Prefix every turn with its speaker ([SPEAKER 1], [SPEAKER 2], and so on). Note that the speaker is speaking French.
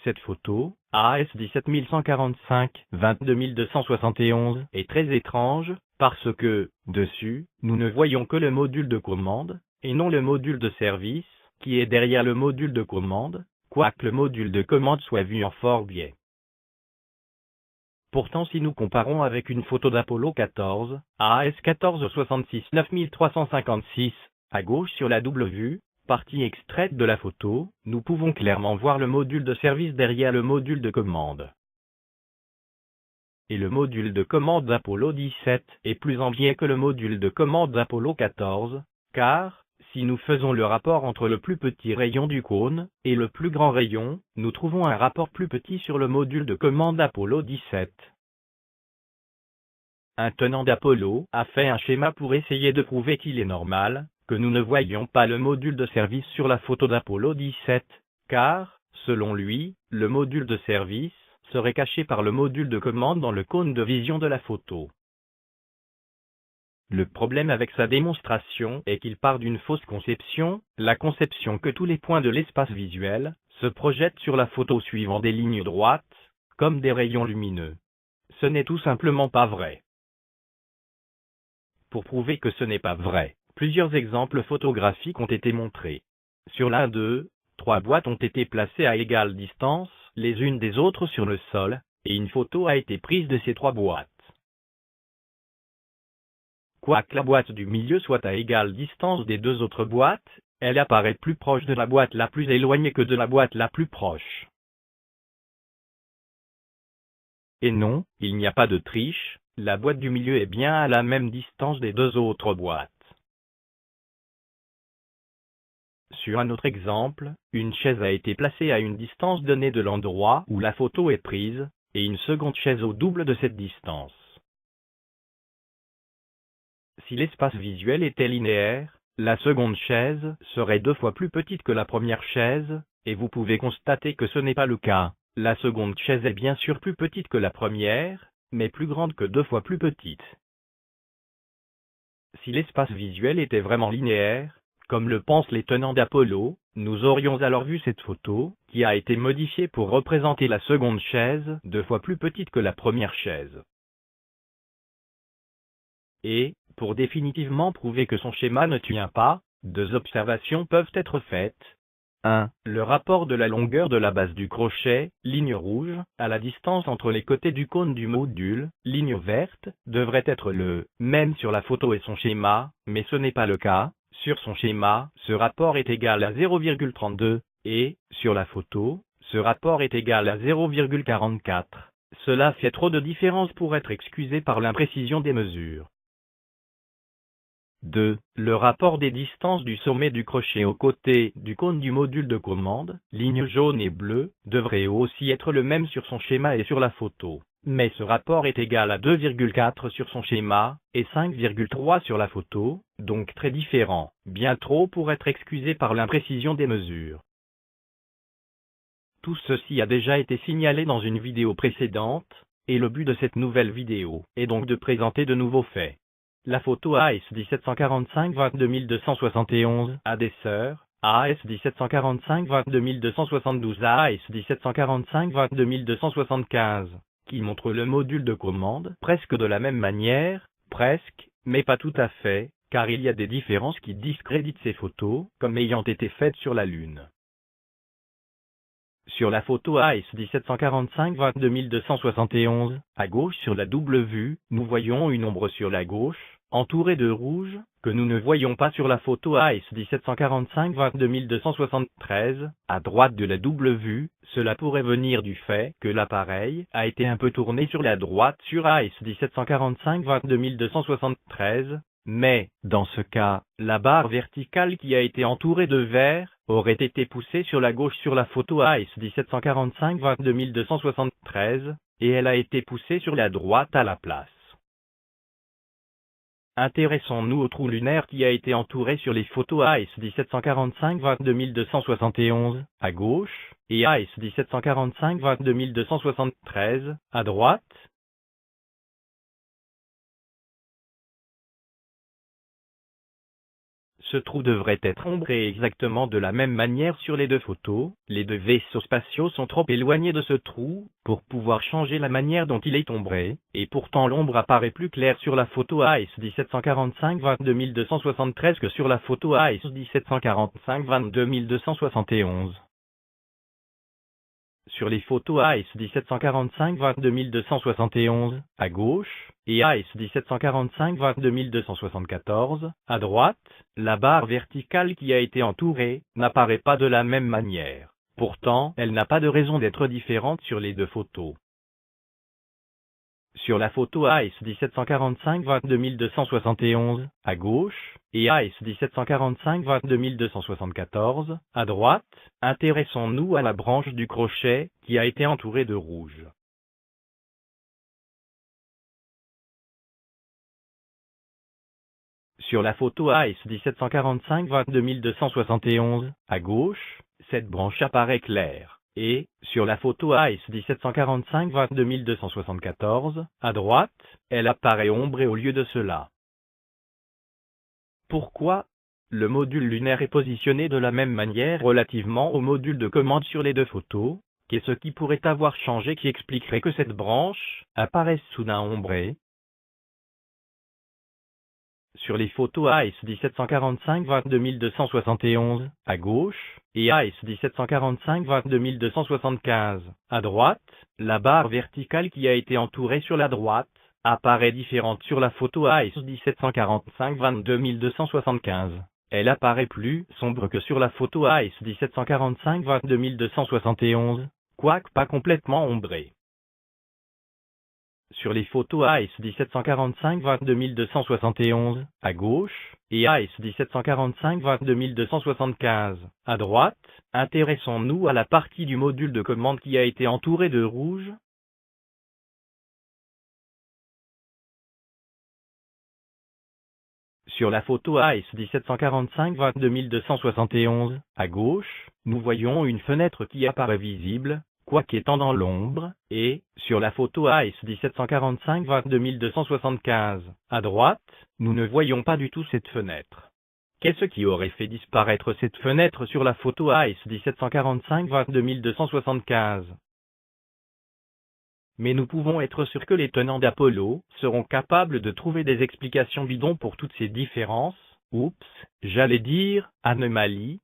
[SPEAKER 1] Cette photo, AS 17145, 22271, est très étrange, parce que, dessus, nous ne voyons que le module de commande, et non le module de service, qui est derrière le module de commande, quoique le module de commande soit vu en fort biais. Pourtant si nous comparons avec une photo d'Apollo 14, AS 1466 9356, à gauche sur la double vue, partie extraite de la photo, nous pouvons clairement voir le module de service derrière le module de commande. Et le module de commande d'Apollo 17 est plus en biais que le module de commande d'Apollo 14, car, si nous faisons le rapport entre le plus petit rayon du cône et le plus grand rayon, nous trouvons un rapport plus petit sur le module de commande d'Apollo 17. Un tenant d'Apollo a fait un schéma pour essayer de prouver qu'il est normal que nous ne voyions pas le module de service sur la photo d'Apollo 17, car, selon lui, le module de service serait caché par le module de commande dans le cône de vision de la photo. Le problème avec sa démonstration est qu'il part d'une fausse conception, la conception que tous les points de l'espace visuel se projettent sur la photo suivant des lignes droites, comme des rayons lumineux. Ce n'est tout simplement pas vrai. Pour prouver que ce n'est pas vrai, plusieurs exemples photographiques ont été montrés. Sur l'un d'eux, 3 boîtes ont été placées à égale distance, les unes des autres sur le sol, et une photo a été prise de ces 3 boîtes. Quoique la boîte du milieu soit à égale distance des 2 autres boîtes, elle apparaît plus proche de la boîte la plus éloignée que de la boîte la plus proche. Et non, il n'y a pas de triche, la boîte du milieu est bien à la même distance des 2 autres boîtes. Sur un autre exemple, une chaise a été placée à une distance donnée de l'endroit où la photo est prise, et une seconde chaise au double de cette distance. Si l'espace visuel était linéaire, la seconde chaise serait 2 fois plus petite que la première chaise, et vous pouvez constater que ce n'est pas le cas. La seconde chaise est bien sûr plus petite que la première, mais plus grande que 2 fois plus petite. Si l'espace visuel était vraiment linéaire, comme le pensent les tenants d'Apollo, nous aurions alors vu cette photo, qui a été modifiée pour représenter la seconde chaise 2 fois plus petite que la première chaise. Et, pour définitivement prouver que son schéma ne tient pas, 2 observations peuvent être faites. 1. Le rapport de la longueur de la base du crochet, ligne rouge, à la distance entre les côtés du cône du module, ligne verte, devrait être le même sur la photo et son schéma, mais ce n'est pas le cas. Sur son schéma, ce rapport est égal à 0,32, et, sur la photo, ce rapport est égal à 0,44. Cela fait trop de différence pour être excusé par l'imprécision des mesures. 2. Le rapport des distances du sommet du crochet aux côtés du cône du module de commande, ligne jaune et bleue, devrait aussi être le même sur son schéma et sur la photo. Mais ce rapport est égal à 2,4 sur son schéma, et 5,3 sur la photo, donc très différent, bien trop pour être excusé par l'imprécision des mesures. Tout ceci a déjà été signalé dans une vidéo précédente, et le but de cette nouvelle vidéo est donc de présenter de nouveaux faits. La photo AS 1745 22271 a des sœurs, AS 1745 22272 AS 1745 22275, qui montrent le module de commande presque de la même manière, presque, mais pas tout à fait, car il y a des différences qui discréditent ces photos, comme ayant été faites sur la Lune. Sur la photo AS 1745 22271, à gauche sur la double vue, nous voyons une ombre sur la gauche, entourée de rouge, que nous ne voyons pas sur la photo AS 1745 22273, à droite de la double vue. Cela pourrait venir du fait que l'appareil a été un peu tourné sur la droite sur AS 1745 22273, mais, dans ce cas, la barre verticale qui a été entourée de vert aurait été poussée sur la gauche sur la photo AS 1745 22273, et elle a été poussée sur la droite à la place. Intéressons-nous au trou lunaire qui a été entouré sur les photos AS 1745 22271, à gauche, et AS 1745 22273, à droite. Ce trou devrait être ombré exactement de la même manière sur les deux photos. Les deux vaisseaux spatiaux sont trop éloignés de ce trou pour pouvoir changer la manière dont il est ombré, et pourtant l'ombre apparaît plus claire sur la photo AS1745-22273 que sur la photo AS1745-22271. Sur les photos AS1745-22271, à gauche, et AS1745-22274, à droite, la barre verticale qui a été entourée n'apparaît pas de la même manière. Pourtant, elle n'a pas de raison d'être différente sur les deux photos. Sur la photo AS1745-22271, à gauche, et AS1745-22274, à droite, intéressons-nous à la branche du crochet qui a été entourée de rouge. Sur la photo AS1745-22271, à gauche, cette branche apparaît claire. Et, sur la photo AS1745-22274, à droite, elle apparaît ombrée au lieu de cela. Pourquoi? Le module lunaire est positionné de la même manière relativement au module de commande sur les deux photos. Qu'est-ce qui pourrait avoir changé qui expliquerait que cette branche apparaisse soudain ombrée? Sur les photos AS1745-22271, à gauche, et AS1745-22275, à droite, la barre verticale qui a été entourée sur la droite apparaît différente sur la photo AS1745-22275. Elle apparaît plus sombre que sur la photo AS1745-22271, quoique pas complètement ombrée. Sur les photos AS1745-22271, à gauche, et AS1745-22275, à droite, intéressons-nous à la partie du module de commande qui a été entourée de rouge. Sur la photo AS1745-22271, à gauche, nous voyons une fenêtre qui apparaît visible, quoique étant dans l'ombre, et, sur la photo AS1745-22275, à droite, nous ne voyons pas du tout cette fenêtre. Qu'est-ce qui aurait fait disparaître cette fenêtre sur la photo AS1745-22275? Mais nous pouvons être sûrs que les tenants d'Apollo seront capables de trouver des explications bidons pour toutes ces différences, j'allais dire, anomalies,